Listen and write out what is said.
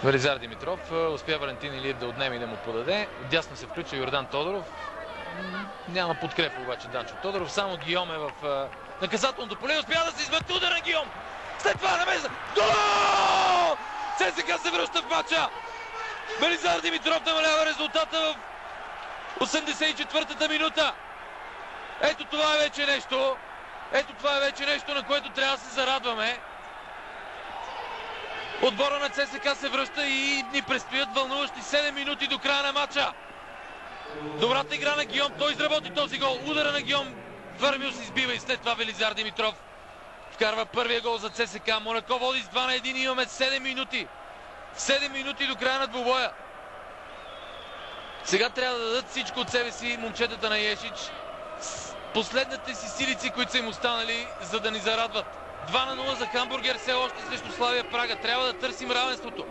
Велизар Димитров успя Валентин Илиев да отнеме и да му подаде. Отдясно се включва Йордан Тодоров. Няма подкрепа обаче Данчо Тодоров. Само Гийом е в наказателното поле. Успя да се измъти удар на Гийом. След това намеса. Гол! ЦСКА се връща в матча. Велизар Димитров намалява резултата в 84-та минута. Ето това е вече нещо. Ето това е вече нещо, на което трябва да се зарадваме. Отбора на ЦСКА се връща и ни предстоят вълнуващи 7 минути до края на матча. Добрата игра на Гийом, той изработи този гол. Удара на Гийом, Върмил се избива и след това Велизар Димитров вкарва първия гол за ЦСКА. Монако води с 2-1 и имаме 7 минути. 7 минути до края на двубоя. Сега трябва да дадат всичко от себе си момчетата на Ешич. Последните си силици, които са им останали, за да ни зарадват. 2-0 за Хамбургер все още срещу Славия Прага. Трябва да търсим равенството.